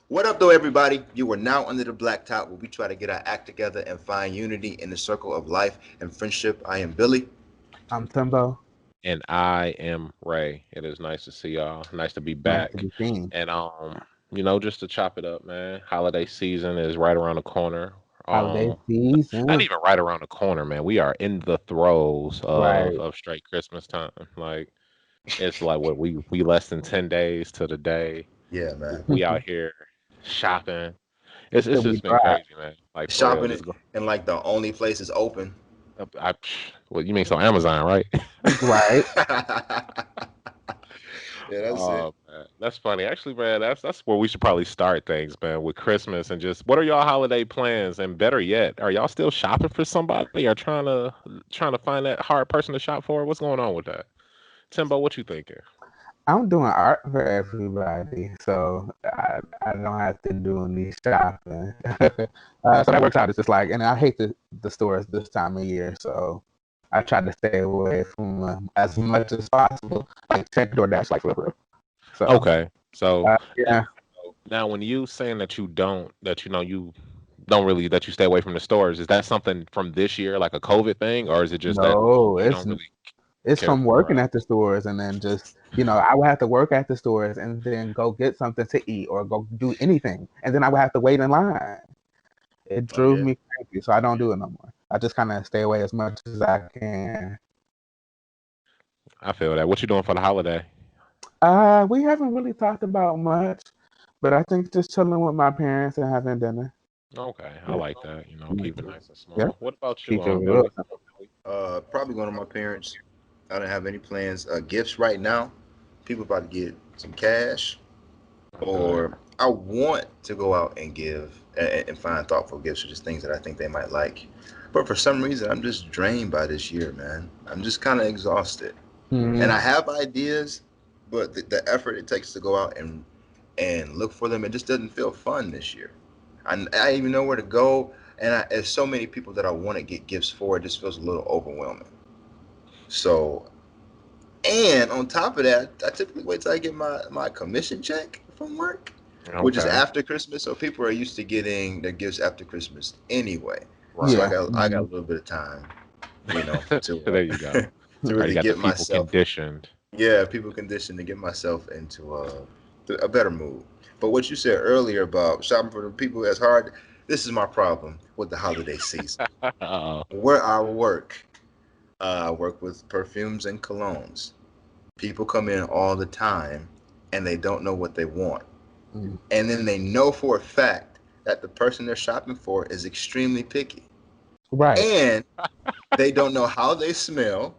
What up, though, everybody? You are now under the black top where we try to get our act together and find unity in the circle of life and friendship. I am Billy. I'm Timbo. And I am Ray. It is nice to see y'all. Nice to be Nice to back. be seen. And just to chop it up, man. Holiday season is right around the corner. Holiday Um, not season. even right around the corner, man. We are in the throes of Right. of straight Christmas time. Like it's like what we less than 10 days to the day. Yeah, man. We out here shopping. It's Till it's we just been drop. crazy, man. Like for real. Shopping Just it go. and like the only place is open. I, well, you mean so Amazon, right? Right. Yeah, that's it. Oh man, that's funny. Actually, man, that's where we should probably start things, man, with Christmas and just what are y'all holiday plans? And better yet, are y'all still shopping for somebody or trying to find that hard person to shop for? What's going on with that? Timbo, what you thinking? I'm doing art for everybody, so I don't have to do any shopping. So that works out. It's just like, and I hate the stores this time of year, so I try to stay away from as much as possible. Like check DoorDash, like for real. So Okay, so yeah, now when you saying that you don't really that you stay away from the stores, is that something from this year, like a COVID thing, or is it just that no, you don't really it's care from to go working around? at the stores and then just, I would have to work at the stores and then go get something to eat or go do anything. And then I would have to wait in line. It Oh drove yeah. me crazy. So I don't do it no more. I just kind of stay away as much as I can. I feel that. What you doing for the holiday? We haven't really talked about much, but I think just chilling with my parents and having dinner. Okay, I Yeah. like that. Keep it nice and Yeah. small. What about you, Keep it real Billy? simple. Probably going to my parents. I don't have any plans. Gifts right now. People about to get some cash, Okay. or I want to go out and give and find thoughtful gifts or just things that I think they might like. But for some reason, I'm just drained by this year, man. I'm just kind of exhausted. And I Mm, have ideas, but the effort it takes to go out and look for them, it just doesn't feel fun this year. I even know where to go, and there's so many people that I want to get gifts for. It just feels a little overwhelming. So, and on top of that, I typically wait till I get my commission check from work, which is Okay. after Christmas. So people are used to getting their gifts after Christmas anyway. So I yeah. Right. got a little bit of time, There you go. to Or you really got the get people myself. conditioned. Yeah, people conditioned to get myself into a better mood. But what you said earlier about shopping for the people that's hard, this is my problem with the holiday season. Uh-oh. Where I work, I work with perfumes and colognes. People come in all the time and they don't know what they want. Mm, And then they know for a fact that the person they're shopping for is extremely picky. right. And they don't know how they smell,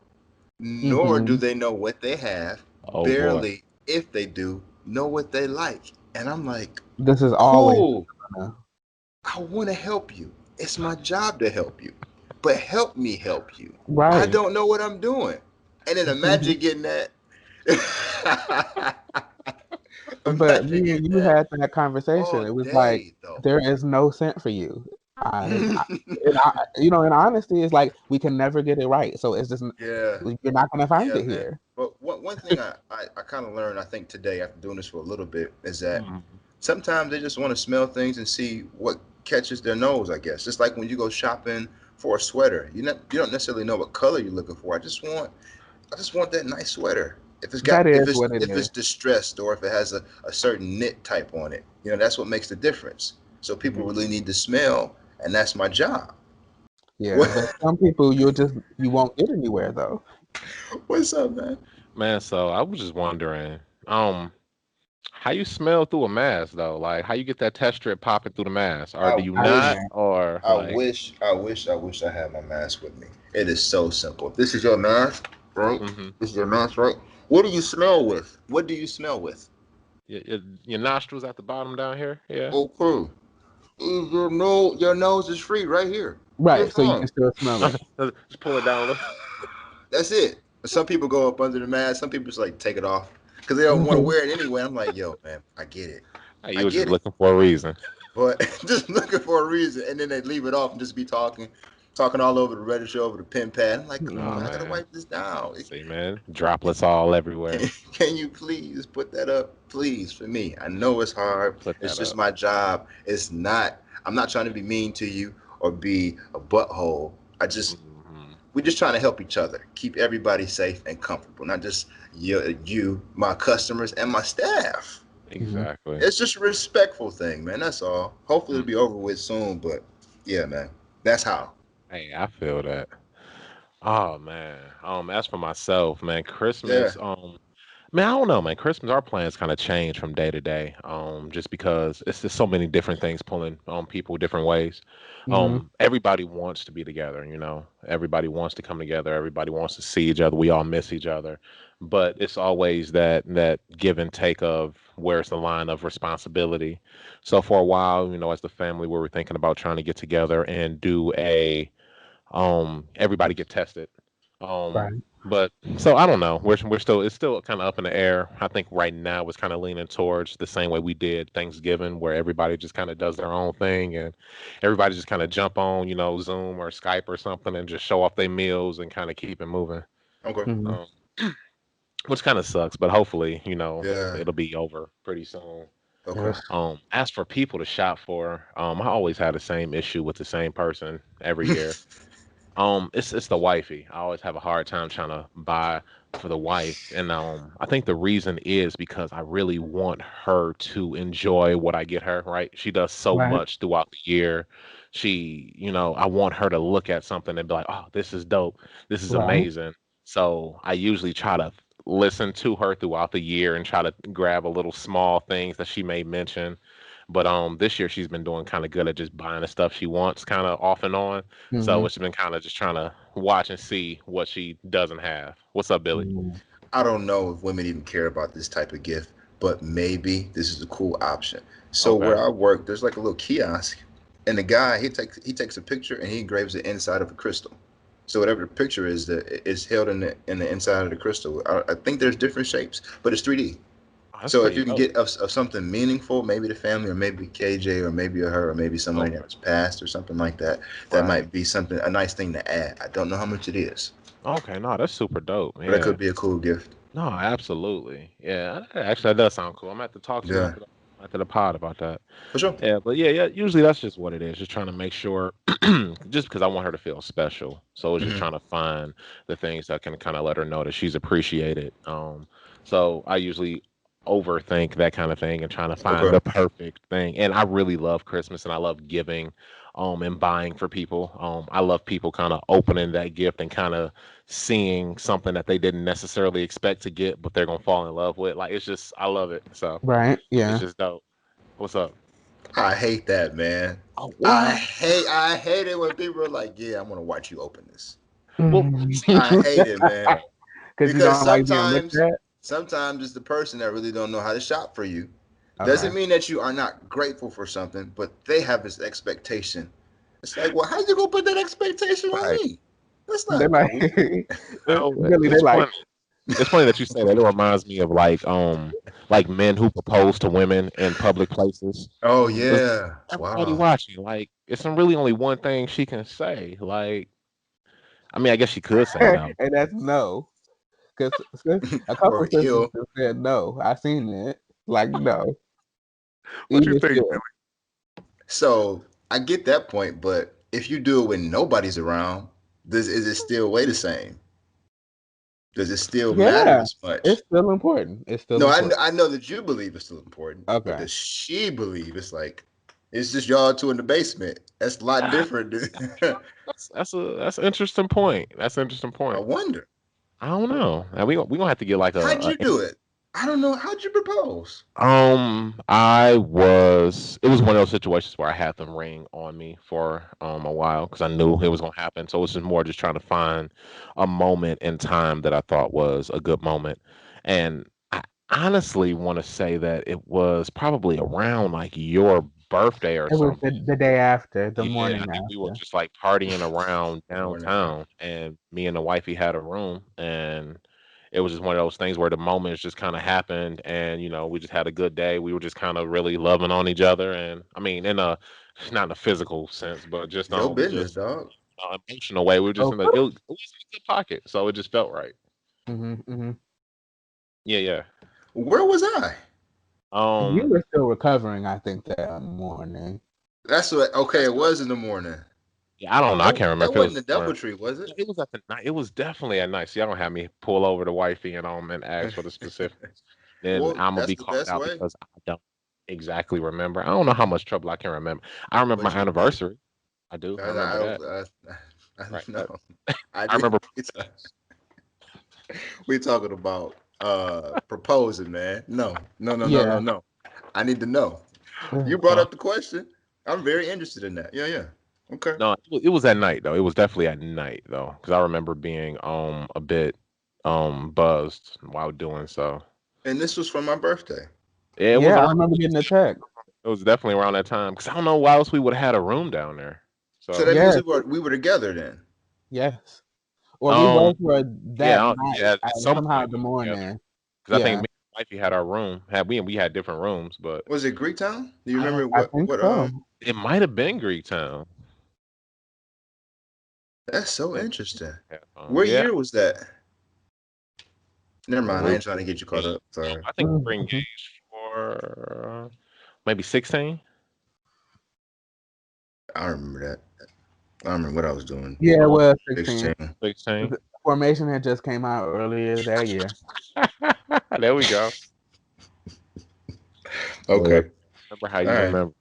nor do Hmm. they know what they have, Oh boy. barely, if they do, know what they like. And I'm like, This is always cool, uh, I want to help you. It's my job to help you. But help me help you. I right. don't know what I'm doing. And then imagine getting that. But Imagine me getting and you that had that conversation. all It was like day, though. there is no scent for you. In honesty, it's like we can never get it right. So it's just Yeah, you're not gonna find yeah, it man. here. But one thing I kind of learned, I think, today after doing this for a little bit is that Mhm. sometimes they just want to smell things and see what catches their nose, I guess. Just like when you go shopping for a sweater. You don't necessarily know what color you're looking for. I just want that nice sweater. That is what it If is. it's distressed or if it has a certain knit type on it. That's what makes the difference. So people Mhm. really need to smell, and that's my job. Yeah, What but some people you won't get anywhere though. what's up, man? Man, so I was just wondering, how you smell through a mask though? Like how you get that test strip popping through the mask? Or I do you I not? wish can't. Or I like wish I wish I wish I had my mask with me. It is so simple. This is your mask, right? hmm This is your mask, right? What do you smell with? What do you smell with? your nostrils at the bottom down here? Yeah. Okay. Your nose is free right here. You're Right, so you can fine. still smell it. Just pull it down a little. That's it. But some people go up under the mask. Some people just like take it off because they don't want to Hmm. wear it anyway. I'm like, yo, man, I get it. Hey, I you was just get it. looking for a reason. But just looking for a reason, and then they leave it off and just be talking. talking all over the register, over the pen pad. I'm like, come Oh on, I gotta man. wipe this down. See, man, droplets all everywhere. Can you please put that up, please, for me? I know it's hard. Put It's that just up. my job. It's not. I'm not trying to be mean to you or be a butthole. Hmm. We're just trying to help each other, keep everybody safe and comfortable, not just my customers, and my staff. Mhm. Exactly. It's just a respectful thing, man. That's all. Hopefully, Mm. it'll be over with soon. But yeah, man, that's how. Hey, I feel that. Oh man. As for myself, man, Yeah. Christmas. Man, I don't know, man. Christmas, our plans kind of change from day to day. Just because it's just so many different things pulling on people different ways. Mhm. Everybody wants to be together, Everybody wants to come together. Everybody wants to see each other. We all miss each other, but it's always that give and take of where's the line of responsibility. So for a while, as the family, we were thinking about trying to get together and do everybody get tested. Um, Right. but so I don't know. We're still it's still kind of up in the air. I think right now it's kind of leaning towards the same way we did Thanksgiving, where everybody just kind of does their own thing and everybody just kind of jump on, Zoom or Skype or something and just show off their meals and kind of keep it moving. Okay. Mhm. Um, which kind of sucks, but hopefully, Yeah. it'll be over pretty soon. Okay. Yes. As for people to shop for, I always had the same issue with the same person every year. It's the wifey. I always have a hard time trying to buy for the wife, and I think the reason is because I really want her to enjoy what I get her. Right, she does so Right. much throughout the year. I want her to look at something and be like, "Oh, this is dope. This is Right. amazing." So I usually try to listen to her throughout the year and try to grab a little small things that she may mention. But this year she's been doing kind of good at just buying the stuff she wants, kind of off and on. So Mhm. it's been kind of just trying to watch and see what she doesn't have. What's up, Billy? Mhm. I don't know if women even care about this type of gift, but maybe this is a cool option. So Okay. where I work, there's like a little kiosk, and the guy he takes a picture and he engraves the inside of a crystal. So whatever the picture is, that is held in the inside of the crystal. I think there's different shapes, but it's 3D. Oh, that's So if pretty you can dope. get of something meaningful, maybe the family, or maybe KJ, or maybe her, or maybe somebody Okay. that was passed, or something like that, that Right. might be something a nice thing to add. I don't know how much it is, Okay. No, that's super dope. but that Yeah. could be a cool gift. No, absolutely. Yeah. Actually, that does sound cool. I'm gonna have to talk to him Yeah, after the pod about that. for sure. Yeah, but yeah, yeah. Usually that's just what it is. Just trying to make sure, just because I want her to feel special. So it's just Hmm. trying to find the things that can kind of let her know that she's appreciated. So I usually overthink that kind of thing and trying to find Okay. the perfect thing. And I really love Christmas and I love giving, and buying for people. I love people kind of opening that gift and kind of seeing something that they didn't necessarily expect to get, but they're gonna fall in love with. Like it's just, I love it. So Right. it's Yeah. just dope. What's up? I hate that, man. Oh, I what? hate I hate it when people are like, "Yeah, I'm gonna watch you open this." Well, Mhm. see, I hate it, man. Because you Because don't like being looked sometimes, at. sometimes it's the person that really don't know how to shop for you. Doesn't Okay. mean that you are not grateful for something, but they have this expectation. It's like, well, how you gonna put that expectation on right. me? That's They not like cool. Billy. They It's like funny. It's funny that you say that. It reminds me of like men who propose to women in public places. Oh There's yeah. everybody Wow. watching. Like, it's really only one thing she can say. Like, I mean, I guess she could say no. and that's no. Because a couple Or of sisters kill. have said no. I seen it. Like no. What you Even think? still. So I get that point, but if you do it when nobody's around, is it still weigh the same? Does it still matter Yeah. as much? It's still important. It's still No, important. I know that you believe it's still important, but Okay. does she believe it's like it's just y'all two in the basement? That's a lot Ah, different. that's an interesting point. That's an interesting I point. wonder. I don't know. And we gonna have to get like How'd you do it? I don't know. How'd you propose? it was one of those situations where I had them ring on me for a while because I knew it was gonna happen. So it was just more just trying to find a moment in time that I thought was a good moment. And I honestly want to say that it was probably around like your birthday or It was something. the day after, the Yeah, I morning think we were after. just like partying around Morning after. downtown, and me and the wifey had a room, and it was just one of those things where the moments just kind of happened, and we just had a good day. We were just kind of really loving on each other, and I mean, in a not in a physical sense, but just It's your business, just dog. emotional way. We were just Oh, in it was in a good pocket, so it just felt right. mm-hmm. Yeah, yeah. Where was I? You Um, were still recovering, I think, that morning. That's what. Okay, it was in the morning. yeah, I don't know. I can't remember That if it wasn't was the somewhere. DoubleTree, was it? No, it was at the night. It was definitely at night. See, I don't have me pull over to wifey and ask for the specifics. Then Well, I'm gonna that's be the called best out way. because I don't exactly remember. I don't know how much trouble I can remember. I remember But my you did. anniversary. I do. I I, remember I, that. I Right. no, I I did. remember. We talking about proposing, man. No, no, no, no, no, Yeah. no. I need to know. You brought Huh? up the question. I'm very interested in that. Yeah, yeah. Okay. No, it was at night though. It was definitely at night though, because I remember being a bit buzzed while doing so. And this was for my birthday. Yeah, it was Yeah, I around. remember getting a text. It was definitely around that time because I don't know why else we would have had a room down there. So So that means Yes, we were together then. yes. Or we um was for that night, yeah at some somehow point in we the were together morning. because I think Yeah, me and wifey had our room had we had different rooms, but Was it Greektown? Do you I don't. remember I what think what so. It might have been Greek Town. That's so Maybe interesting. headphones. What Yeah, year was that? Never well, mind. I we were ain't trying to get you caught up. Sorry. I think we were Mhm. engaged for maybe 16. I don't remember that. I don't remember what I was doing. Yeah, it Um, was 16. 16. 16. Formation had just came out earlier that year. There we go. Yeah. Okay. Remember how All you right. remember.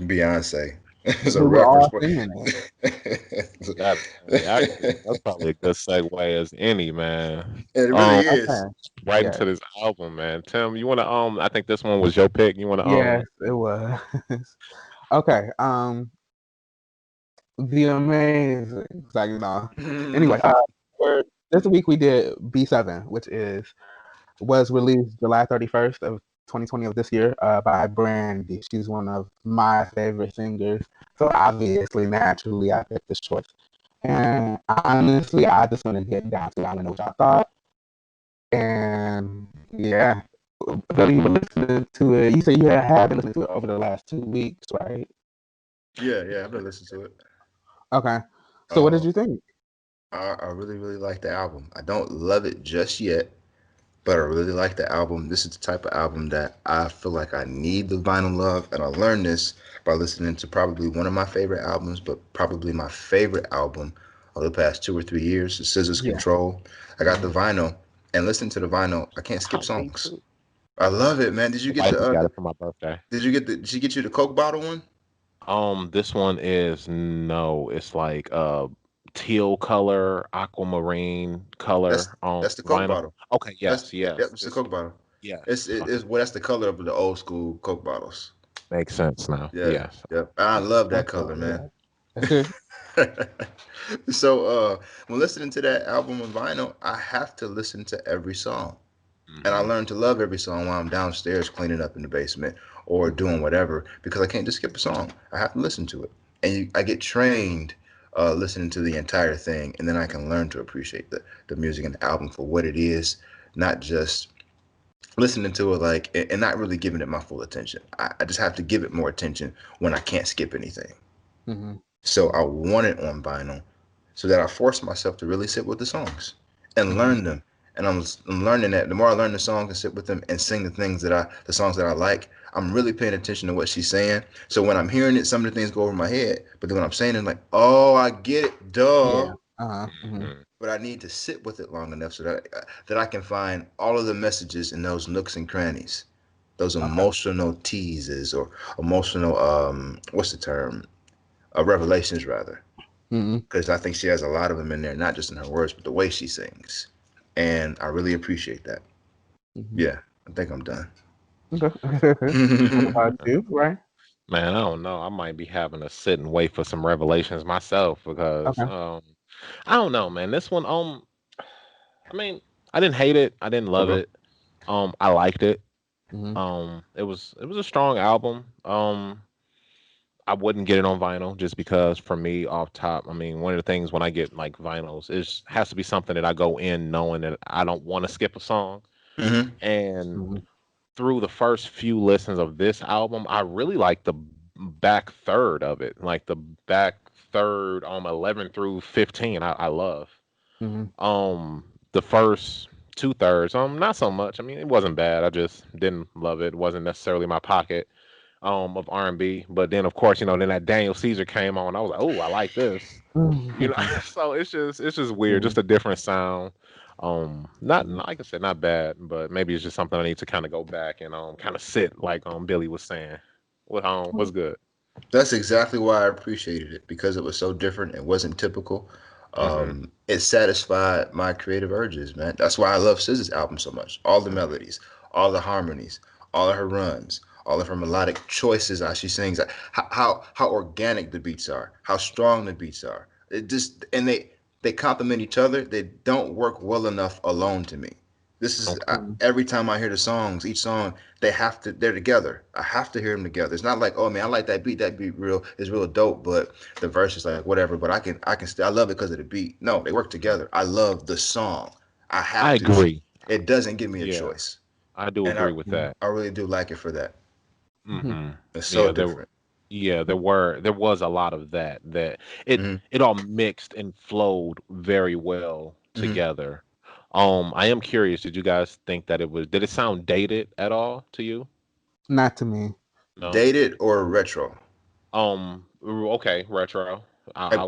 Beyonce. It's a We were reference all point. singing it. You got it, man. Actually, that's probably a good segue as any, man. It really Um, is. Okay. right Yes. into this album, man. Tim, you wanna I think this one was your pick. You wanna Yes, it was. Okay. The amazing. Like, anyway, for this week we did B7, which was released July 31st of 2020 of this year by Brandy. She's one of my favorite singers. So obviously, naturally, I picked this choice. And honestly, I just want to get down to it. I don't know what y'all thought. And yeah, but you were listening to it. You said you had been listening to it over the last 2 weeks, right? Yeah, yeah, I've been listening to it. Okay. So what did Uh, you think? I really, really like the album. I don't love it just yet, but I really like the album. This is the type of album that I feel like I need the vinyl love, and I learned this by listening to probably one of my favorite albums, but probably my favorite album of the past 2 or 3 years, the Scissors Yeah. Control. I got the Mhm. vinyl, and listening to the vinyl, I can't skip oh, me songs. too. I love it, man. Did you My get wife the? got it for my birthday. Did she get you the Coke bottle one? This one is no, it's like teal color, aquamarine That's color that's the Coke vinyl. bottle. Okay, That's yes, yep, yes. it's the Coke bottle. Yes. It's well, that's the color of the old school Coke bottles. Makes sense now. Yeah, Yes. yep. I love that color, man. Also, yeah. So when listening to that album on vinyl, I have to listen to every song. And I Hmm. learned to love every song while I'm downstairs cleaning up in the basement or doing whatever because I can't just skip a song. I have to listen to it. And I get trained listening to the entire thing, and then I can learn to appreciate the music and the album for what it is, not just listening to it like and not really giving it my full attention. I just have to give it more attention when I can't skip anything. Hmm. So I want it on vinyl so that I force myself to really sit with the songs and Hmm. learn them. And I'm learning that the more I learn the songs and sit with them and sing the songs that I like, I'm really paying attention to what she's saying. So when I'm hearing it, some of the things go over my head. But then when I'm saying it, I'm like, oh, I get it, duh. Yeah. Uh-huh. Hmm. Hmm. But I need to sit with it long enough so that I can find all of the messages in those nooks and crannies, those Okay. emotional teases or emotional what's the term? Revelations rather, Hmm. because I think she has a lot of them in there, not just in her words, but the way she sings, and I really appreciate that. Hmm. Yeah, I think I'm done. Okay. What about you? Right. Man, I don't know. I might be having to sit and wait for some revelations myself because Okay. I don't know, man. This one I mean, I didn't hate it. I didn't love Okay. it. I liked it. Hmm. It was a strong album. I wouldn't get it on vinyl just because for me off top, I mean, one of the things when I get like vinyls is has to be something that I go in knowing that I don't want to skip a song. Hmm. And Hmm. through the first few listens of this album, I really like the back third of it. Like the back third 11 through 15 I love. Hmm. The first two thirds not so much. I mean, it wasn't bad. I just didn't love it. It wasn't necessarily my pocket of R&B. But then of course, then that Daniel Caesar came on. I was like, oh, I like this. So it's just weird, Yeah. just a different sound. Not Mhm. like I said, not bad, but maybe it's just something I need to kind of go back and kind of sit like Billy was saying. What's good? That's exactly why I appreciated it because it was so different. It wasn't typical. Hmm. It satisfied my creative urges, man. That's why I love SZA's album so much. All the melodies, all the harmonies, all of her runs, all of her melodic choices. How she sings, how organic the beats are, how strong the beats are. It just and they complement each other. They don't work well enough alone to me. This is Okay. every time I hear the songs, each song they're together. I have to hear them together. It's not like, oh man, I like that beat. That beat real is real dope, but the verse is like whatever. But I can still I love it because of the beat. No, they work together. I love the song. I I have to. agree. It doesn't give me a Yeah, choice, I do and agree with that. I really do like it for that. Mhm. Hmm. It's so Yeah, different. there was a lot of that. It Hmm. it all mixed and flowed very well Hmm. together. I am curious. Did you guys think that did it sound dated at all to you? Not to me. No. Dated or retro? Okay, retro.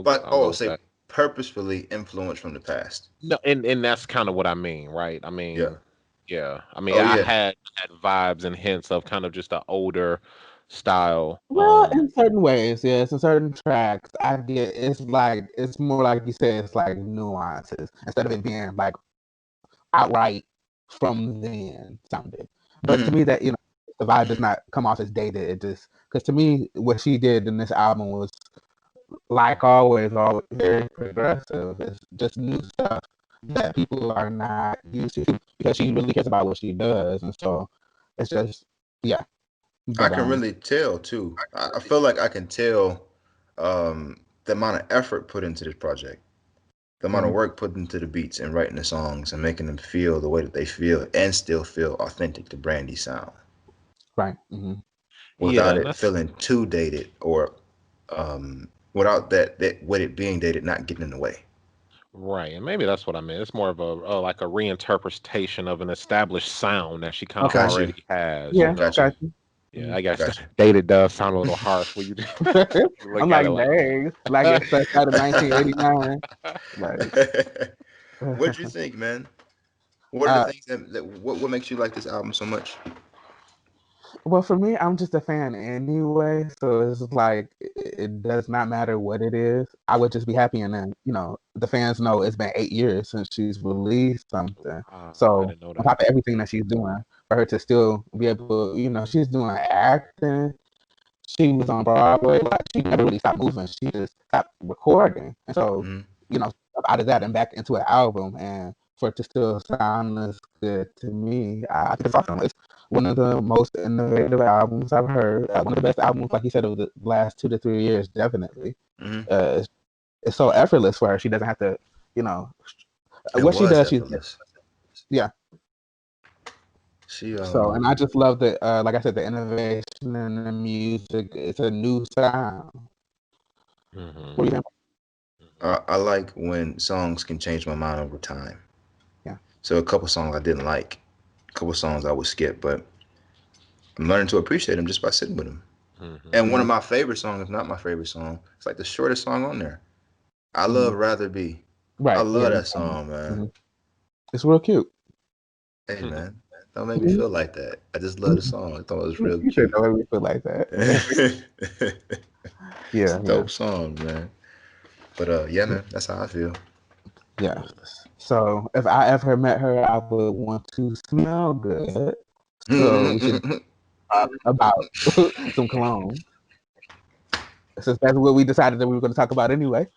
But I'll go oh, with say that. purposefully influenced from the past. No, and that's kind of what I mean, right? I Yeah. mean, yeah. I mean, Oh I yeah. had vibes and hints of kind of just an older style. Well, in certain ways, yes. In certain tracks, I get it's more like you said. It's like nuances instead of it being like outright from then sounded. But to Hmm. me, that the vibe does not come off as dated. It just because to me, what she did in this album was like always very progressive. It's just new stuff that people are not used to because she really cares about what she does, and so it's just yeah. I But can really tell too. I feel like I can tell the amount of effort put into this project, the amount of mhm, work put into the beats and writing the songs and making them feel the way that they feel and still feel authentic to Brandy sound right. Hmm. Yeah, without and it that's feeling too dated or without that with it being dated not getting in the way. right, and maybe that's what I meant. It's more of like a reinterpretation of an established sound that she kind I of Okay. got you. already has. Yeah, Got you. got you. Yeah, Mhm. I I guess got you. dated does sound a little harsh when you you I'm look at like, it like dang, like it's stuck out of 1989. Like, What'd you think, man? What are the uh, things what makes you like this album so much? well, for me, I'm just a fan anyway, so it's like it does not matter what it is. I would just be happy, and then the fans know it's been 8 years since she's released something. wow, I So didn't know on that. top of everything that she's doing, for her to still be able, she's doing acting. She was on Broadway. Like she never really stopped moving. She just stopped recording, and so Hmm. out of that and back into an album, and for it to still sound as good to me, I think it's awesome. It's one of the most innovative albums I've heard. One of the best albums, like you said, of the last 2 to 3 years, definitely. Hmm. It's so effortless for her. She doesn't have to, you know, It what she was does. She's effortless. yeah. She So, and I just love the, like I said, the innovation in the music. It's a new sound. Hmm. What do you think? I like when songs can change my mind over time. Yeah. So a couple songs I didn't like, a couple songs I would skip, but I'm learning to appreciate them just by sitting with them. Hmm. And one of Mhm. my favorite songs, if not my favorite song, it's like the shortest song on there. I love Mhm. Rather Be. I Right. Yeah. love that song, man. Mhm. It's real cute. Hey, man, don't make me Mhm. feel like that. I just love the song. I thought it was real You said cute. don't make me feel like that. It's Yeah. a Yeah. dope song, man. But yeah, man, that's how I feel. Yeah. So if I ever met her, I would want to smell good. So we should talk about some cologne. Since that's what we decided that we were going to talk about anyway.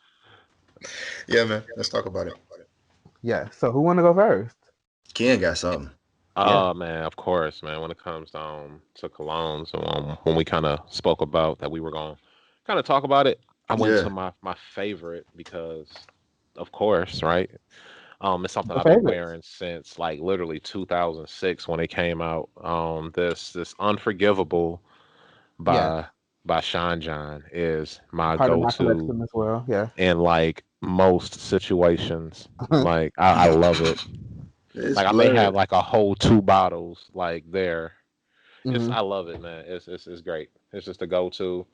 Yeah, man, let's talk about it. Yeah. So who want to go first? Ken got something. Yeah. Man, of course, man. When it comes to colognes, when we kind of spoke about that, we were going to kind of talk about it. I went Yeah. to my favorite because, of course, right? It's something Your I've been favorites. wearing since like literally 2006 when it came out. This Unforgivable Yeah. by by Sean John is my Part of my go-to collection as well. Yeah. in like most situations. Like I love it. It's Like I may have blurred. like a whole two bottles like there. It's Hmm. I love it, man. It's great. It's just a go-to.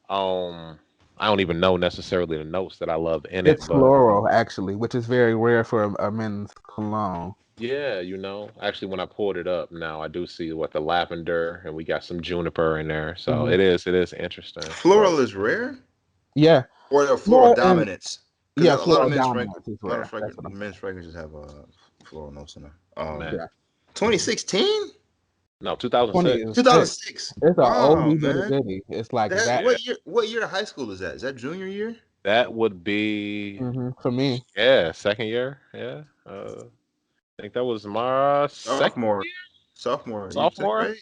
Um, I don't even know necessarily the notes that I love in it, It's but floral, actually, which is very rare for a men's cologne. yeah, actually when I pulled it up now, I do see what the lavender and we got some juniper in there. So Hmm. it is interesting. But Floral is rare, Yeah, or the floral floral and dominance, because yeah, a lot of floral dominance is a lot of rare. That's what I'm men's fragrances have floral notes in them. man, saying. 2016, no, Yeah, 2006. 26. 2006. It's a Wow, oldie but a man. goodie. It's like That that. Yeah, what year of high school is that? Is that junior year? that would be For me. yeah, second year. Yeah. I think that was my second Sophomore, year, you second sophomore, grade?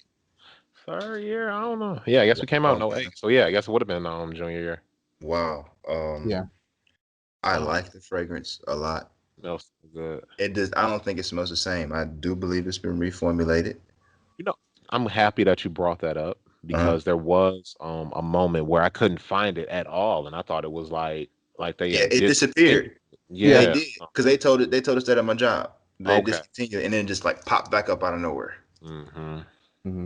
third year. I don't know. Yeah, I guess we came out Wow, in man. '08. So yeah, I guess it would have been junior year. Wow. Yeah. I Oh, like the fragrance a lot. smells so good. It does. I don't think it smells the same. I do believe it's been reformulated. You know, I'm happy that you brought that up Uh, because there was a moment where I couldn't find it at all, and I thought it was like they yeah, had it discontinued. disappeared. Yeah. They Yeah. did because they told us that at my job. They Okay. discontinued and then just like popped back up out of nowhere. Hmm. Hmm.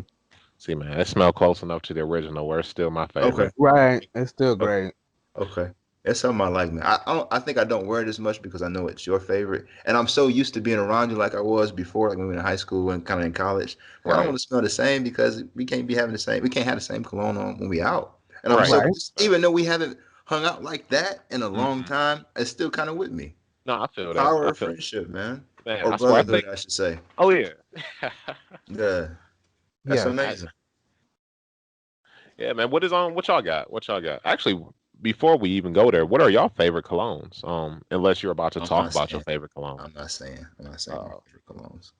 See, man, it smelled close enough to the original where it's still my Okay. favorite. Right. It's still Okay. great. Okay. It's something I like, man. I think I don't wear it as much because I know it's your favorite, and I'm so used to being around you like I was before, like when we were in high school and kind of in college. But I don't Right. want to smell the same because we can't have the same cologne on when we out. And I'm Right. so Right. Right. even though we haven't hung out like that in a long Hmm. time, it's still kind of with me. No, I feel that. Power I of feel, friendship, man, man. or I swear. I brotherhood, think. I should say. Oh yeah. Yeah, that's Yeah. I, amazing. yeah, man. What is on? What y'all got? What y'all got? Actually, before we even go there, what are y'all favorite colognes? Unless you're about to I'm talk not about your saying. favorite cologne. I'm not saying my Uh, favorite colognes.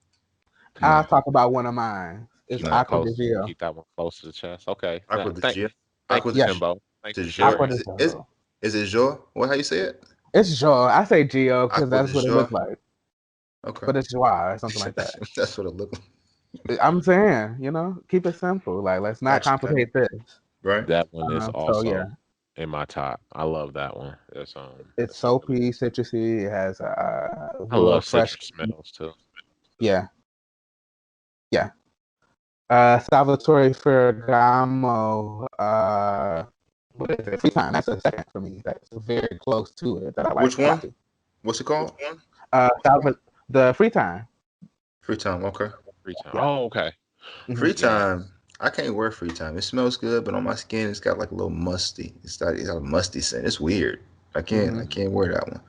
I'm I'll not. talk about one of mine. It's keep No. that Aqua di close. Gio. Keep that one close to the chest. Okay. Aqua di Gio. Thank Aqua you, di Yeah. Gio. Timbo. Thanks for De jour. Aqua sharing. di Gio. Is it jour? What how you say it? It's Joe. I say Gio because Aqua de that's what it jour. looks like. Okay. But it's Joie or something like that. That's what it looked like. I'm saying, keep it simple. Like, let's not Gotcha, gotcha. complicate this. Right. That one is So yeah, also in my top. I love that one. it's That's something. soapy, citrusy. It has a I little love fresh. citrus smells too. Yeah, yeah. Salvatore Ferragamo. What is it? Free time. That's a second for me. That's very close to it that I like Which a lot. one? What's it called? The free time. Free time. Okay. Free time. Yeah. Oh, okay. Hmm. Free Yeah. time. I can't wear free time. It smells good, but on my skin, it's got like a little musty. It's got a musty scent. It's weird. Hmm. I can't wear that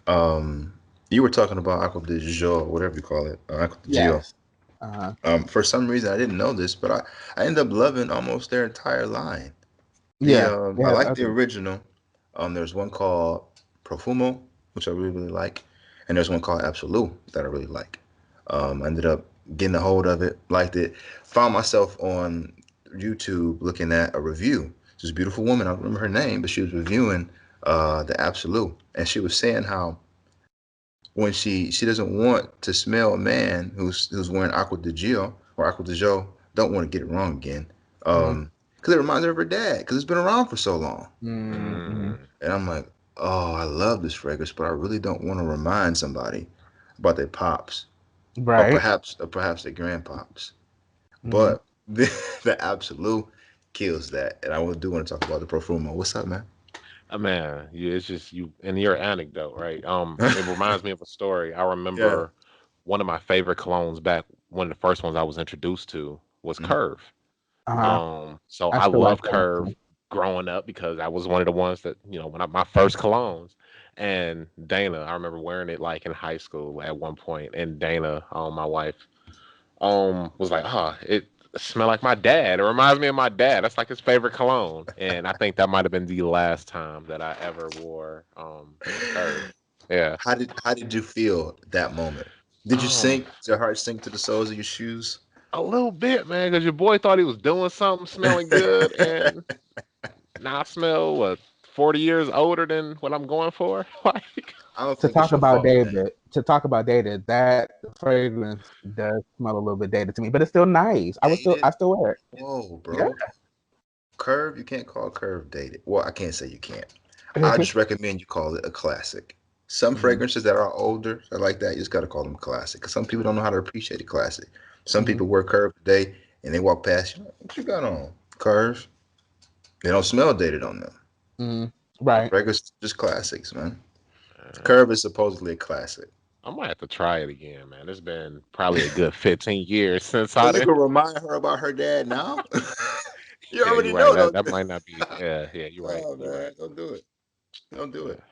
one. You were talking about aqua de jour, whatever you call it, aqua de gio. Yes. Uh-huh. For some reason, I didn't know this, but I ended up loving almost their entire line. Yeah. They I have like the others. original. There's one called Profumo, which I really like, and there's one called Absolute that I really like. I ended up getting a hold of it, liked it, found myself on YouTube looking at a review. This beautiful woman, I don't remember her name, but she was reviewing the Absolute, and she was saying how when she doesn't want to smell a man who's wearing Aqua di Gio or Aqua di Gio, don't want to get it wrong again. Hmm. Because it reminds her of her dad because it's been around for so long. Hmm. Mm. And I'm like, oh, I love this fragrance, but I really don't want to remind somebody about their pops Right. or perhaps their grandpops. Hmm. But the Absolute kills that, and I do want to talk about the Profumo. What's up, man? Man, yeah, it's just you and your anecdote, right? It reminds me of a story. I Yeah. remember one of my favorite colognes back, one of the first ones I was introduced to was Mhm. Curve. Uh-huh. So I I still like love that one Curve too. growing up because I was one of the ones that, my first colognes. And Dana, I remember wearing it like in high school at one point, and Dana, my wife, was like, "Oh, it smell like my dad. It reminds me of my dad. That's like his favorite cologne." And I think that might have been the last time that I ever wore Curve. Yeah. How did you feel that moment? Did you Um, sink? Did your heart sink to the soles of your shoes? a little bit, man, because your boy thought he was doing something smelling good, and now I smell 40 years older than what I'm going for. Like, I don't think it's your fault, man. To talk about Dated, that fragrance does smell a little bit dated to me, but it's still nice. Dated? I still wear it. Whoa, Yeah. bro. Curve, you can't call Curve dated. Well, I can't say you can't. I just recommend you call it a classic. Some Mhm, fragrances that are older, I like that. You just got to call them classic. Because some people don't know how to appreciate a classic. Some mhm, people wear Curve today and they walk past you. What you got on? Curve. They don't smell dated on them. mhm. Right. Fragrances just classics, man. Uh, Curve is supposedly a classic. I might have to try it again, man. It's been probably a good 15 years since So I you did. can remind her about her dad now. You Yeah, already you're right. know, That don't that you? might not be. Yeah, yeah, you're right. Oh You're right. man, don't do it. Don't do Yeah. it.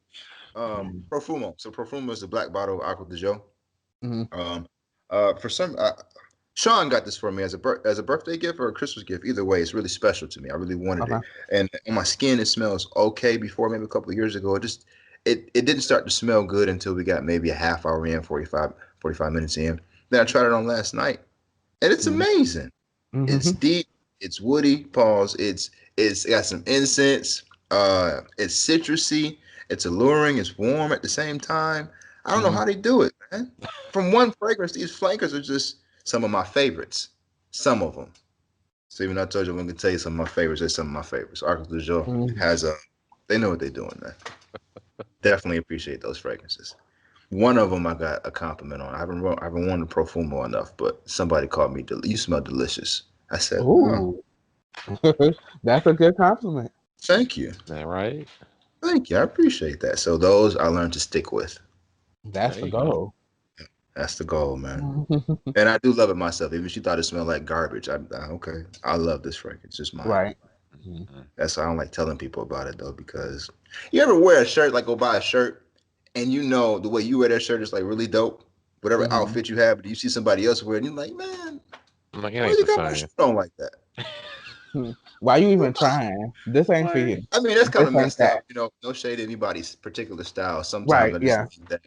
Mhm, Profumo. So Profumo is the black bottle of Aqua de Joe. mhm. Um, for some, Sean got this for me as as a birthday gift or a Christmas gift. Either way, it's really special to me. I really wanted Okay. it, and on my skin it smells okay. Before maybe a couple of years ago, it didn't start to smell good until we got maybe a half hour in, 45 minutes in. Then I tried it on last night, and it's Mhm, amazing. It's mhm, deep. It's woody. Pause. It's got some incense. It's citrusy. It's alluring. It's warm at the same time. I don't know mhm. how they do it, man. From one fragrance, these flankers are just some of my favorites. Some of them. So even though I told you I'm gonna tell you some of my favorites, they're some of my favorites. Arc de Jour Mhm. has a. They know what they're doing, man. Definitely appreciate those fragrances. One of them I got a compliment on. I haven't worn the Profumo enough, but somebody called me. You smell delicious. I said, oh, Ooh, that's a good compliment. thank you. That right? Thank you. I appreciate that. So those I learned to stick with. That's There the you go. goal. That's the goal, man. Mhm. And I do love it myself. Even she thought it smelled like garbage. Okay. I love this fragrance. It's mine. Right. Mhm. Mhm. That's why I don't like telling people about it though, because you ever wear a shirt, like go buy a shirt, and you know the way you wear that shirt is like really dope. Whatever Mhm. outfit you have, but you see somebody else wear it, and you're like, man, I'm like, it why ain't you the got my same. shirt on like that? Mhm. Why you even trying? This ain't for Like, you. I mean, that's kind This of ain't messed that. up. No shade to anybody's particular style. Sometimes Right. I just Yeah. think that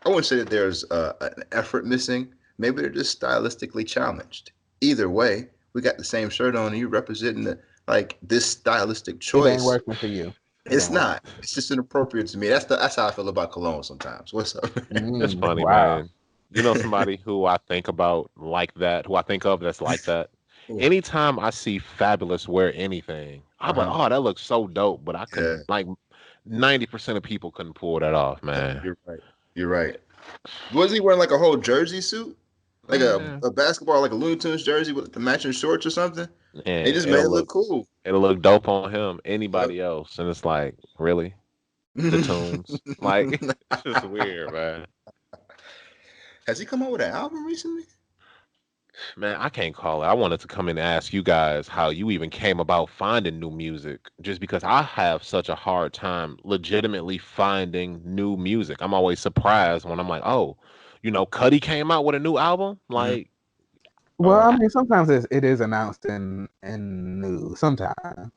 I wouldn't say that there's an effort missing. Maybe they're just stylistically challenged. Either way, we got the same shirt on, and you representing like this stylistic It ain't choice. working for you. It It's ain't working. not. It's just inappropriate to me. That's how I feel about cologne sometimes. What's up? it's funny, Wow. man. You know somebody who I think about like that, who I think of that's like that? Anytime I see Fabulous wear anything, Uh I'm like, huh. oh, that looks so dope. But I Yeah. couldn't, like, 90% of people couldn't pull that off, No, man. you're right. You're right. Was he wearing like a whole jersey suit, like Man, a basketball, like a Looney Tunes jersey with the matching shorts or something? It man, just made it look cool. it'll look dope on him, Yep. anybody else. And it's like, really? The tunes. Like, it's just weird, man. Has he come out with an album recently? Man, I can't call it. I wanted to come in and ask you guys how you even came about finding new music, just because I have such a hard time legitimately finding new music. I'm always surprised when I'm like, oh, Cuddy came out with a new album. Mhm. Like, Well, I I, mean, sometimes it is announced in news. Sometimes.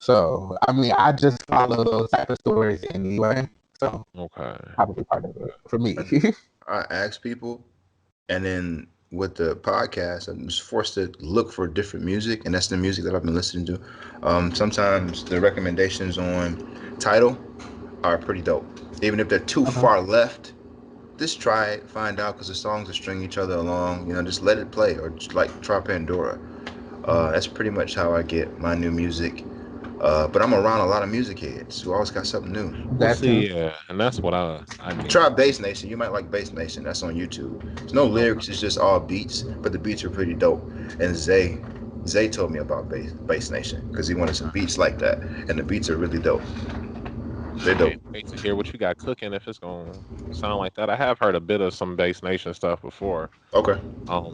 So, I mean, I just follow those type of stories anyway. So, okay. probably part of it for me. I ask people, and then with the podcast, I'm just forced to look for different music, and that's the music that I've been listening to. Sometimes the recommendations on title are pretty dope, even if they're too Okay. far left. Just try it, find out, because the songs will string each other along. Just let it play, or just like try Pandora. Mhm. That's pretty much how I get my new music. But I'm around a lot of music heads who always got something new. Well, That too. see, yeah, and that's what I Try need. Bass Nation. You might like Bass Nation. That's on YouTube. There's no Okay. lyrics. It's just all beats, but the beats are pretty dope. And Zay told me about Bass Nation because he wanted some beats like that, and the beats are really dope. They I dope. can't wait to hear what you got cooking if it's gonna sound like that. I have heard a bit of some Bass Nation stuff before. Okay.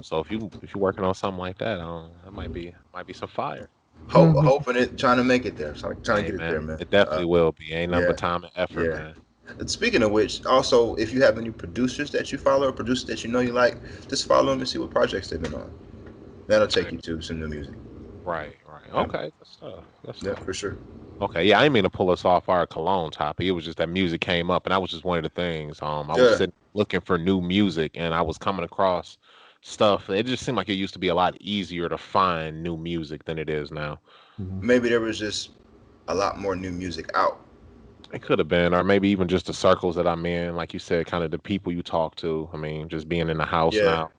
So if you're working on something like that, that might be some fire. Mhm. Hoping it, trying to make it there. Trying to Hey get it there, man, man. it definitely will be. Ain't nothing Yeah, but time and effort, yeah. man. And speaking of which, also, if you have any producers that you follow or producers that you know you like, just follow them and see what projects they've been on. That'll take Okay. you to some new music. Right, right. Yeah, Okay, good stuff. Good yeah, stuff. for sure. Okay, yeah, I didn't mean to pull us off our cologne topic. It was just that music came up, and that was just one of the things. I was Yeah, sitting looking for new music, and I was coming across stuff. It just seemed like it used to be a lot easier to find new music than it is now. Mhm. maybe there was just a lot more new music out. It could have been, or maybe even just the circles that I'm in, like you said, kind of the people you talk to. I mean, just being in the house Yeah, now.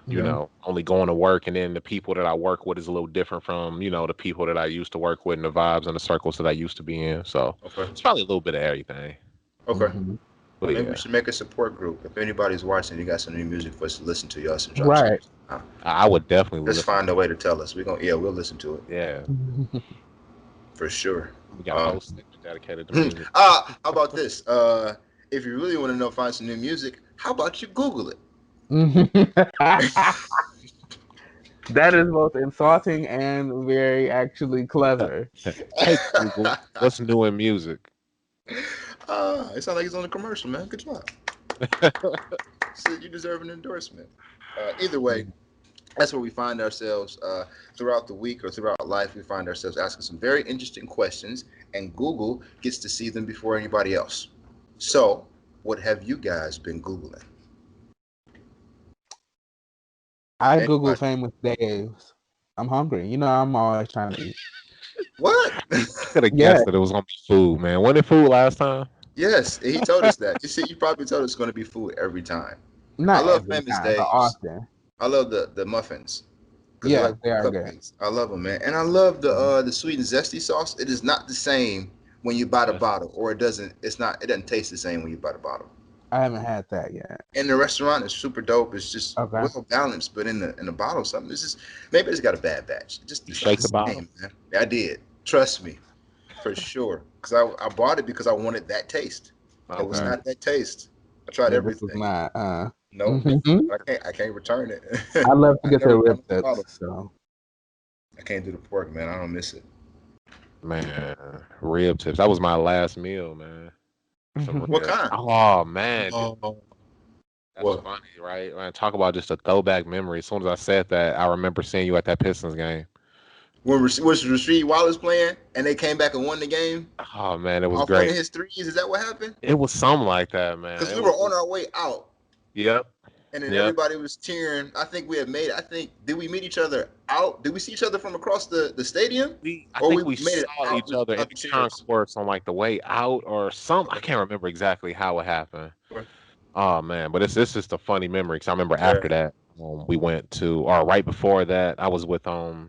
Yeah. only going to work, and then the people that I work with is a little different from, the people that I used to work with and the vibes and the circles that I used to be in. So Okay. it's probably a little bit of everything. Okay. Hmm. But Maybe we yeah, should make a support group. If anybody's watching, you got some new music for us to listen to, y'all some drop some. Right. Uh, I would definitely just listen find to a it. way to tell us. We'll listen to it Yeah, for sure. we got a Um, whole segment dedicated to music. how about this? If you really want to know, find some new music, how about you Google it? That is both insulting and very actually clever. Hey Google, what's new in music? It sounds like he's on a commercial, man. Good job. So you deserve an endorsement. Either way, that's where we find ourselves throughout the week or throughout life. We find ourselves asking some very interesting questions, and Google gets to see them before anybody else. So, what have you guys been Googling? I Google Anybody? famous Dave's. I'm hungry. I'm always trying to eat. What? I could have Yeah, guessed that it was gonna be food, man. Wasn't it food last time? Yes, he told us that. You see, you probably told us it's going to be food every time. I not love every Famous time, but Dave's. often. I love the muffins because they're Yes, like they are good. cupcakes. I love them, man, and I love the sweet and zesty sauce. It is not the same when you buy the That's bottle, or it doesn't. It's not. It doesn't taste the same when you buy the bottle. I haven't had that yet. In the restaurant, it's super dope. It's just Okay. well balanced, but in the bottle, something. It's just maybe it's got a bad batch. you It's not shake the the bottle. same, man. I did. Trust me, for sure. Because I bought it because I wanted that taste. It was Okay. Mm. not that taste. I tried Yeah, this was everything. not. Nope. Mhm. I can't return it. I love to I get the never rib come with the tips. bottle. So I can't do the pork, man. I don't miss it. Man, rib tips. That was my last meal, man. Some What ribs. kind? Oh man, Oh, that's what? funny, right? Man, talk about just a throwback memory. As soon as I said that, I remember seeing you at that Pistons game. When was Rasheed Wallace playing and they came back and won the game Oh man, it was off one of great. his threes? Is that what happened? It was something like that, man. Because It we were was. on our way out, Yep. and then Yep. everybody was cheering. I think we had made. I think did we meet each other out? Did we see each other from across the stadium, I or think we we made it saw out each other in out the the chairs? concourse on like the way out or some. I Okay. can't remember exactly how it happened. Okay. Oh man, but it's just a funny memory because I remember Yeah. after that, we went to, or right before that, I was with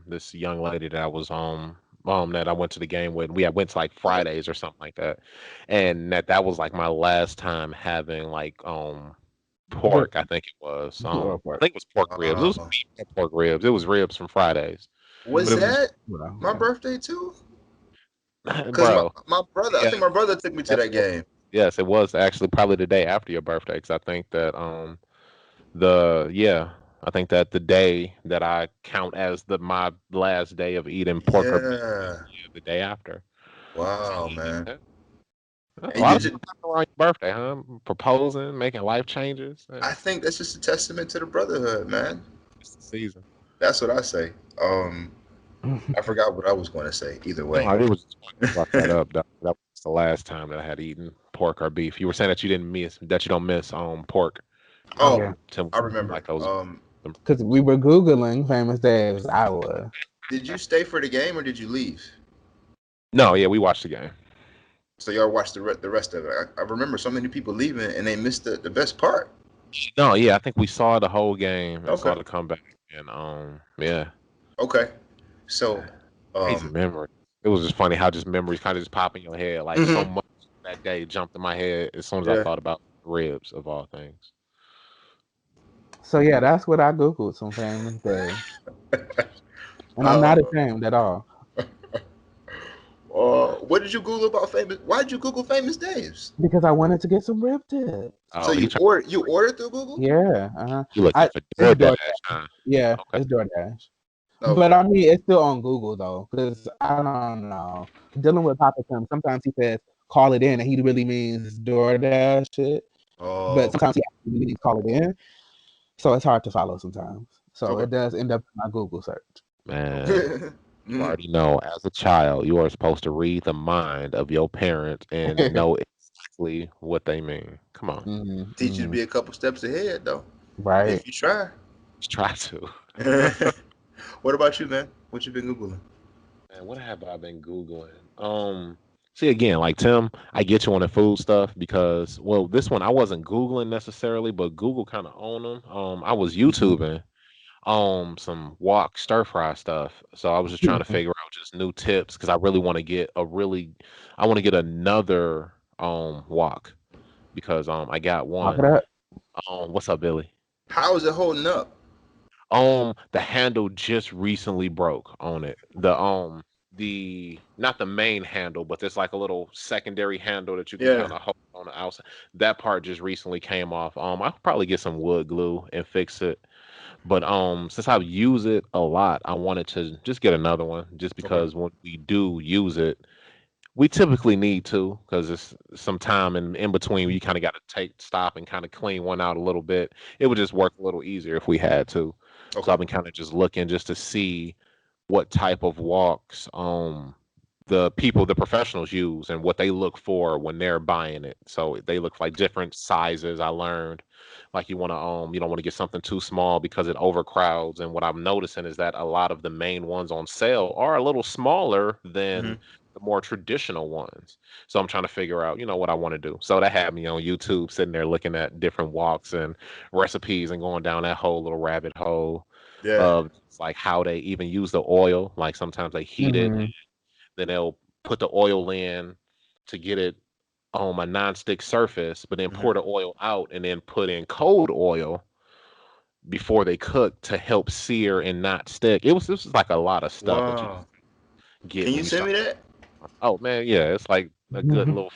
this young lady that I was that I went to the game with. We had went to like Okay. Fridays or something like that, and that was like my last time having like rib pork. I think it was or I pork. think it was pork ribs. It was Uh, beef and pork ribs. It was ribs from Fridays, but was it was Mm, just that my well, birthday too? Because bro. my brother, I Yeah, think my brother took me to that's that game. yes, it was actually probably the day after your birthday because I think that I think that the day that I count as my last day of eating pork or beef is Yeah. the day after. So Wow, man. yeah, a And you lot of just, stuff happened around your birthday, huh? Proposing, making life changes. I think that's just a testament to the brotherhood, man. It's the season. That's what I say. I forgot what I was going to say. Either No, way. I it was just funny you brought that up. That was the last time that I had eaten pork or beef. You were saying that you don't miss pork. Oh, yeah, To I like remember. those. because we were googling famous Dave's. I was. Did you stay for the game or did you leave? No, yeah, we watched the game. So y'all watched the rest of it. I remember so many people leaving and they missed the best part. No, yeah, I think we saw the whole game and Okay. saw the comeback, and yeah, Okay. So, crazy um, memory. It was just funny how just memories kind of just pop in your head. Like so mhm, much that day jumped in my head as soon as I yeah. thought about ribs of all things. So yeah, that's what I googled. Some famous Dave's, and I'm uh, not ashamed at all what did you Google about famous? Why did you Google famous Dave's? because I wanted to get some rib tips. So Oh, he tried. you ordered through Google? Yeah, You looking I for it's DoorDash, DoorDash. huh? Yeah, Okay. it's DoorDash. But Okay. I mean, it's still on Google though, because I don't know. Dealing with Papa Tim, sometimes he says call it in, and he really means DoorDash it. But Oh, sometimes he actually means call it in, so it's hard to follow sometimes. So okay. it does end up in my Google search. Man, Okay. you Mhm. already know. As a child, you are supposed to read the mind of your parents and know exactly what they mean. Come on, Mm-hmm, Teach you to mm-hmm. be a couple steps ahead, though, Right. if you try. just try to. What about you, man? What you been googling? Man, what have I been Googling? See again, like Tim, I get you on the food stuff because, well, this one I wasn't Googling necessarily, but Google kind of owned them. I was YouTubing some wok stir fry stuff. So I was just trying to figure out just new tips because I really want to get I want to get another wok because I got Lock one. it up. What's up, Billy? How is it holding up? The handle just recently broke on it. The not the main handle, but there's like a little secondary handle that you can Yeah. kind of hold on the outside. That part just recently came off. I'll probably get some wood glue and fix it. But since I use it a lot, I wanted to just get another one just Okay. because when we do use it, we typically need to because it's some time in between where you kind of got to stop and kind of clean one out a little bit. It would just work a little easier if we had to. So Okay. I've been kind of just looking just to see what type of walks the professionals use and what they look for when they're buying it. So they look like different sizes. I learned like you don't want to get something too small because it overcrowds. And what I'm noticing is that a lot of the main ones on sale are a little smaller Hmm. than the more traditional ones. So I'm trying to figure out, what I want to do. So that had me on YouTube sitting there looking at different walks and recipes and going down that whole little rabbit hole Yeah. of like how they even use the oil. Like sometimes they heat it, Mm-hmm. then they'll put the oil in to get it on a non-stick surface, but then Hmm. pour the oil out and then put in cold oil before they cook to help sear and not stick. This was like a lot of stuff that you Wow. get Can when you you send start. me that? Oh man, yeah, it's like a good little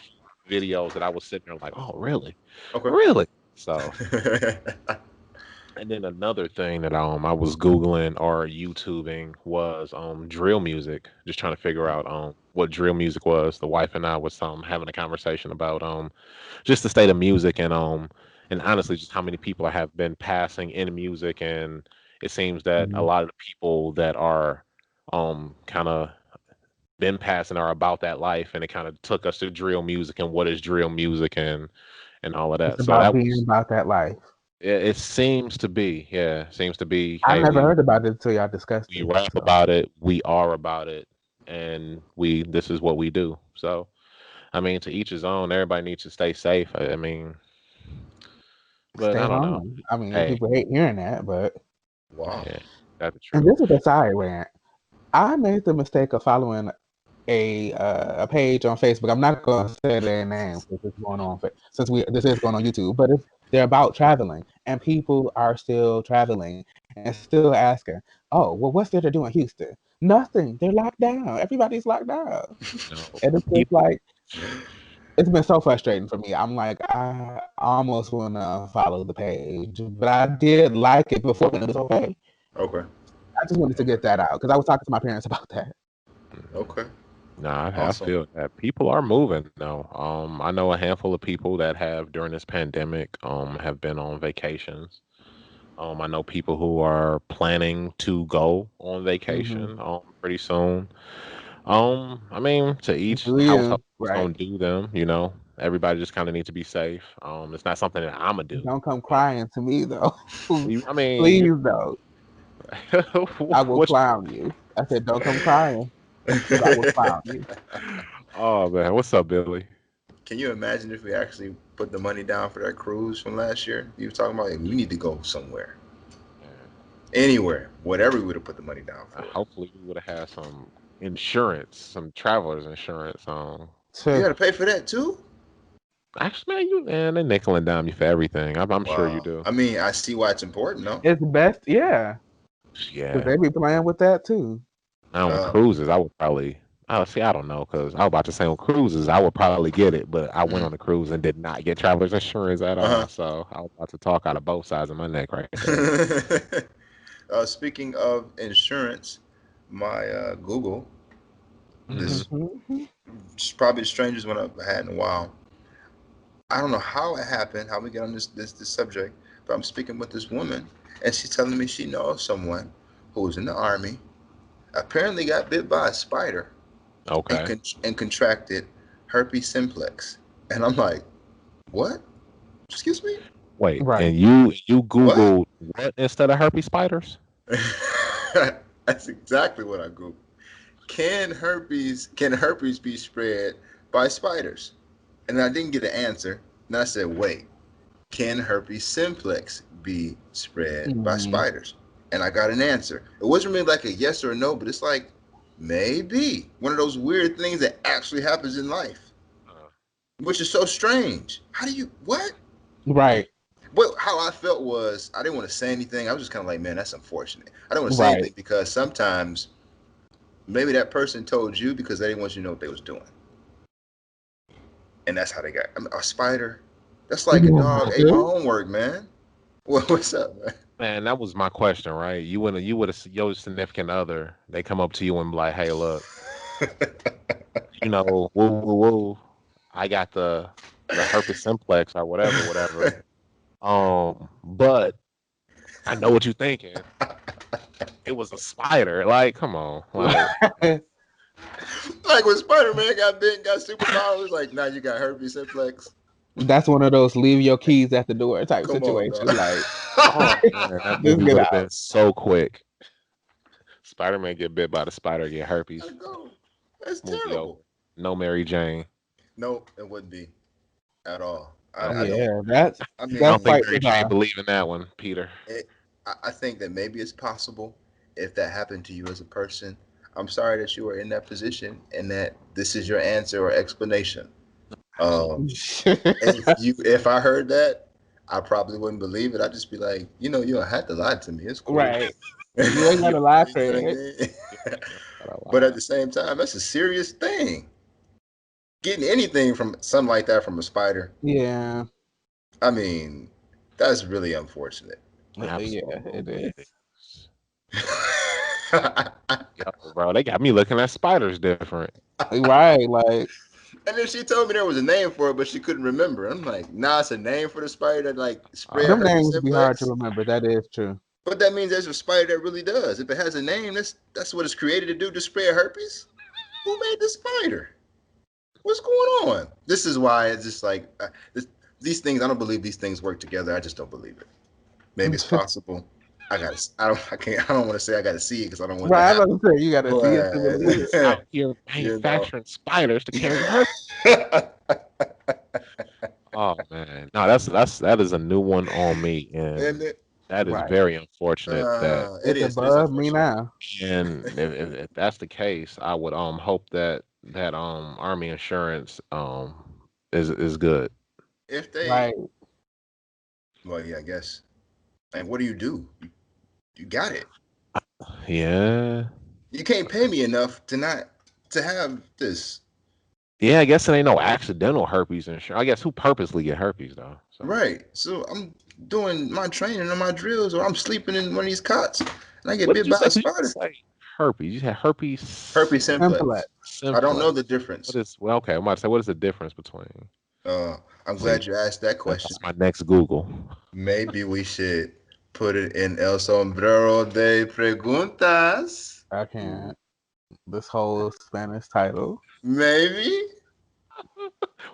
videos that I was sitting there like, oh really, Okay. really. So and then another thing that I was Googling or YouTubing was drill music. Just trying to figure out what drill music was. The wife and I was having a conversation about just the state of music and honestly just how many people have been passing in music, and it seems that a lot of the people that are kind of been passing are about that life, and it kind of took us to drill music and what is drill music and all of It's that. So about that being was about that life. it seems to be, yeah, seems to be, I hey, never heard about it until y'all discussed we it. rap So about it, we are about it, and this is what we do. So, I mean, to each his own. Everybody needs to stay safe. I mean, but stay I don't know. home. I mean, Hey, people hate hearing that, but Wow. yeah, that's the and truth. this is a side rant. I made the mistake of following a page on Facebook. I'm not going to say their name since it's going on this is going on YouTube, but they're about traveling, and people are still traveling and still asking, "Oh, well, what's there to do in Houston? Nothing. They're locked down. Everybody's locked down." And it's just People, like it's been so frustrating for me. I'm like, I almost want to follow the page, but I did like it before when it was okay. Okay. I just wanted to get Okay. that out because I was talking to my parents about that. mhm. Okay. Nah, I Awesome. feel that people are moving though. I know a handful of people that have during this pandemic have been on vacations. I know people who are planning to go on Mm-hmm. vacation pretty soon. I mean, to each Do household you is right? gonna do them. Everybody just kind of needs to be safe. It's not something that I'ma do, Don't come but crying to me though. I mean, Please don't. I will what clown you. I said, don't come crying because I will clown you. oh man, what's up, Billy? Can you imagine if we actually put the money down for that cruise from last year? You were talking about like, we need to go somewhere, Man, anywhere, whatever we would have put the money down for. hopefully we would have had some insurance, some travelers insurance. You Too. got to pay for that too. Actually, man, they nickel and dime you for everything. I'm sure you Wow. do. I mean, I see why it's important, though. It's best, yeah, because Yeah. they be playing with that too. On Uh, cruises, I would probably. Oh, see, I don't know, because I was about to say on cruises, I would probably get it, but I went mm, on a cruise and did not get traveler's insurance at uh all. So I was about to talk out of both sides of my neck right there. huh. Speaking of insurance, my Google, Hmm. this Mm-hmm. is probably the strangest one I've had in a while. I don't know how it happened, how we get on this subject, but I'm speaking with this woman, and she's telling me she knows someone who was in the army, apparently got bit by a spider, and Okay. contracted herpes simplex. And I'm like, what? Excuse me? Wait, Right. and you What? Googled what instead of herpes spiders? That's exactly what I googled. Can herpes be spread by spiders? And I didn't get an answer. And I said, wait, can herpes simplex be spread by Mm. spiders? and I got an answer. It wasn't really like a yes or a no, but it's like maybe one of those weird things that actually happens in life, Uh, which is so strange. How do you what? Right. Well, how I felt was I didn't want to say anything. I was just kind of like, man, that's unfortunate. I don't want to say Right. anything because sometimes maybe that person told you because they didn't want you to know what they was doing, and that's how they got. I mean, a spider. That's like a dog ate my Yeah. homework, man. What's up, man? Man, that was my question, right? You would have your significant other. They come up to you and be like, "Hey, look, woo, woo, woo. I got the herpes simplex or whatever, whatever. But I know what you're thinking. It was a spider. Like, come on, like, Like when Spider Man got big, got superpowers. Like now you got herpes simplex. That's one of those leave your keys at the door type Come on, dog. situations. Like, oh man, that just movie get would have out. been so quick. Spider Man get bit by the spider, get I herpes. go. That's Movie over. terrible. No Mary Jane. Nope, it wouldn't be at all. I don't I think. don't. Yeah, that's I I that's don't mean, think quite Mary Jane bizarre. believed in that one, Peter. it, I think that maybe it's possible if that happened to you as a person. I'm sorry that you are in that position and that this is your answer or explanation. Um, if I heard that, I probably wouldn't believe it. I'd just be like, you don't have to lie to me. It's cool. Right. You You ain't You gotta lie, know what I Fred. mean? you don't gotta But at lie. the same time, that's a serious thing. Getting anything from something like that from a spider, Yeah. I mean, that's really unfortunate. Yeah, it Absolutely, it is. is. Yo, bro, they got me looking at spiders different. Right, like And then she told me there was a name for it, but she couldn't remember. I'm like, nah, it's a name for the spider that like spread them Uh, herpes names be hard to simplex. remember. That is true. But that means there's a spider that really does. If it has a name, that's what it's created to do to spread herpes. Who made the spider? What's going on? This is why it's just like these things. I don't believe these things work together. I just don't believe it. Maybe it's possible. I gotta. I don't. I can't. I don't want to say I gotta see it because I don't want it to Right, I was happen. about to say you gotta see it to believe it. niggas But out here you know. manufacturing spiders to carry herpes. Oh man, no, that is a new one on me, Isn't and it? that is Right. very unfortunate. That It It's is. It's above me unfortunate. now. and if that's the case, I would hope that Army insurance is good. If they, Right. well, yeah, I guess. And what do? You got it. Yeah, You can't pay me enough to not to have this. yeah. I guess it ain't no accidental herpes insurance. I guess who purposely get herpes though. So Right. So I'm doing my training on my drills, or I'm sleeping in one of these cots, and I get what did bit you by say? a Did you spider. say herpes? You had herpes Herpes Simplex. simplex. I don't know the simplex. What difference. is well? Okay, I'm about to say what is the difference between? I'm See, glad you asked that question. that's my next Google. Maybe we should put it in El Sombrero de Preguntas. I can't. This whole Spanish title. Mm. Maybe.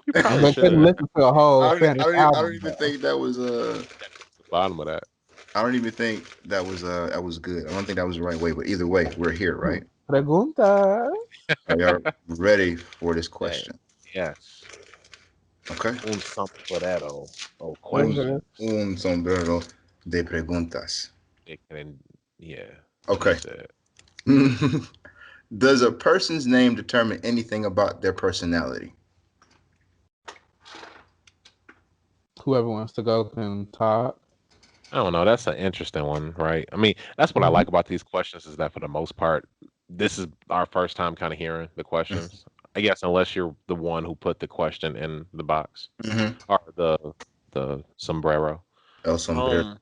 We probably But couldn't should. listen to a whole Spanish I don't album even though. think that was Check the bottom of that. I don't even think that was good. I don't think that was the right way. But either way, we're here, right? Pregunta. Are y'all ready for this Hey, question? yes. Okay. Un sombrero or Un, Okay. questions. un sombrero de preguntas. It can, yeah, she Okay. said. Does a person's name determine anything about their personality? Whoever wants to go can talk. I don't know. That's an interesting one, right? I mean, that's what I Mhm. like about these questions is that for the most part, this is our first time kind of hearing the questions. I guess unless you're the one who put the question in the box Mm-hmm. or the sombrero. El sombrero. Um,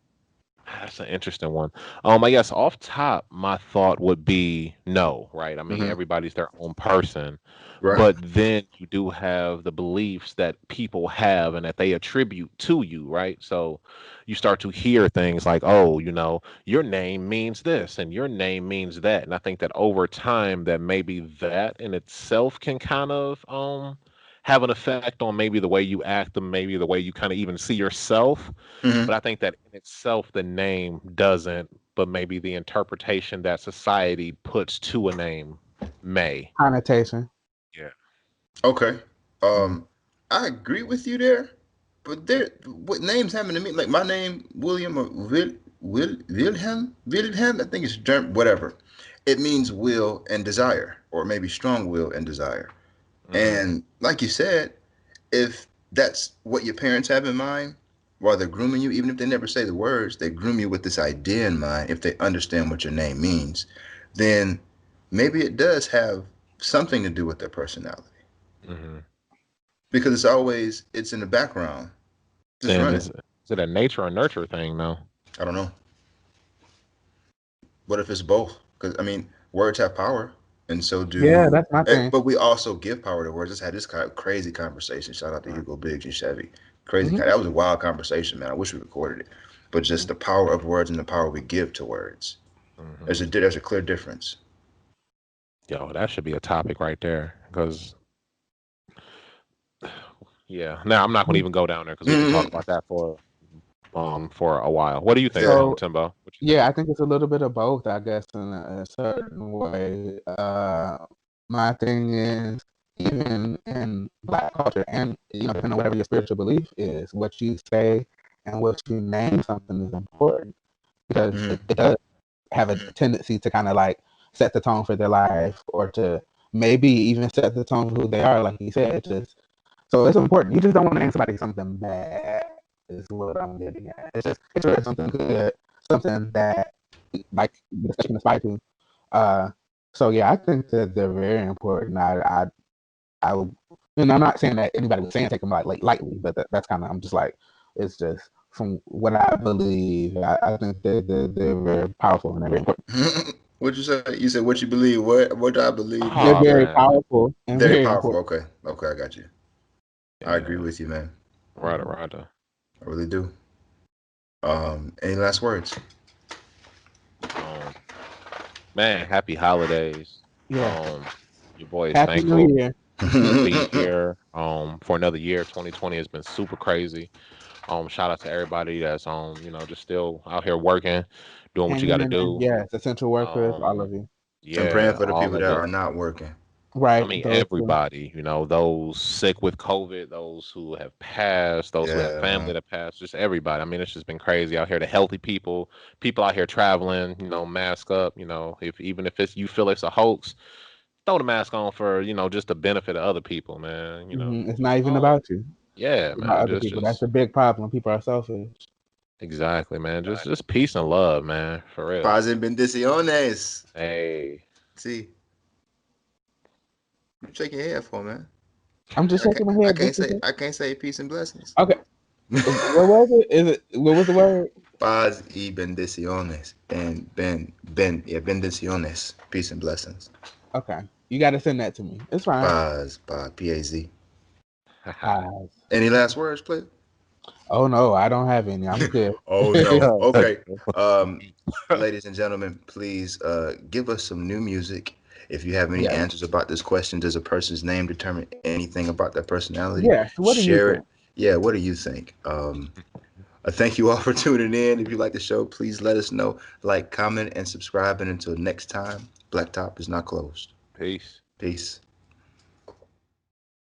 that's an interesting one. I guess off top, my thought would be no, right? I mean, Mm-hmm. everybody's their own person, Right. but then you do have the beliefs that people have and that they attribute to you, right? So you start to hear things like, oh, your name means this and your name means that. And I think that over time, that maybe that in itself can kind of have an effect on maybe the way you act and maybe the way you kind of even see yourself, Mm-hmm. but I think that in itself, the name doesn't, but maybe the interpretation that society puts to a name may. Connotation. Yeah. Okay. Mm. I agree with you there, but there, what names happen to me? Like my name, William or Will. Wilhelm, I think it's German, whatever. It means will and desire, or maybe strong will and desire. Mm-hmm. And like you said, if that's what your parents have in mind while they're grooming you, even if they never say the words, they groom you with this idea in mind. If they understand what your name means, then maybe it does have something to do with their personality, Mm-hmm. because it's in the background, just And running. is it a nature or nurture thing though? I don't know. What if it's both? Because I mean, words have power, and so Yeah, do. that's my thing. But we also give power to words. Just had this kind of crazy conversation. Shout out to Right. Hugo Biggs and Chevy. Crazy. Hmm. That was a wild conversation, man. I wish we recorded it. But just the power of words and the power we give to words. Mm-hmm. There's a clear difference. Yo, that should be a topic right there. Because yeah, now I'm not going to even go down there because we can talk about that for a while. What do you think, Yeah. So Timbo? What you think? yeah, I think it's a little bit of both, I guess, in a certain way. My thing is, even in Black culture, and depending on whatever your spiritual belief is, what you say and what you name something is important because Mm-hmm. it does have a tendency to kind of like set the tone for their life or to maybe even set the tone for who they are, like you said. So it's important. You just don't want to name somebody something bad. Is what I'm getting at. It's really something good, something that like the discussion aspire to. Uh, so yeah, I think that they're very important. I would, and I'm not saying that anybody was saying take them like lightly, but that's kind of I'm just like it's just from what I believe. I think they're very powerful and they're very important. What'd you say? You said what you believe. What do I believe? They're Oh very man, powerful and Very very powerful. important. Okay. Okay, I got you. I agree yeah, with you, man. right, right. I really do. Any last words? Um, man, happy holidays. Yeah. Your boy is Happy New thankful Year. to be here. For another year. 2020 has been super crazy. Shout out to everybody that's just still out here working, doing what you got Hanging to in there. do. Yes, essential workers, all Um, of you. I'm praying yeah, for the all people of that it. are not working. I Right. mean, Those two. everybody, those sick with COVID, those who have passed, those who have Yeah, family man. that passed, just everybody. I mean, it's just been crazy out here. The healthy people out here traveling, mask up, if even if it's you feel it's a hoax, throw the mask on for, just the benefit of other people, man. It's not even Um, about you. yeah, It's about man, other just people. That's just the big problem. People are selfish. exactly, man. Just peace and love, man, for real. Paz and bendiciones. Hey. See, you shake your head for, man. I'm just shaking my head just to say. I can't say peace and blessings. Okay. What was it? Is it what was the word? Paz y bendiciones. Bendiciones. Peace and blessings. Okay. You gotta send that to me. It's fine. Paz, P-A-Z. Pause. Any last words, please? Oh no, I don't have any. I'm good. Oh no. Yo. Okay. Um, ladies and gentlemen, please give us some new music. If you have any Yes. answers about this question, does a person's name determine anything about their personality? Yes. What do you Share think? it. Yeah, what do you think? Thank you all for tuning in. If you like the show, please let us know. Like, comment, and subscribe. And until next time, Blacktop is not closed. Peace. Peace.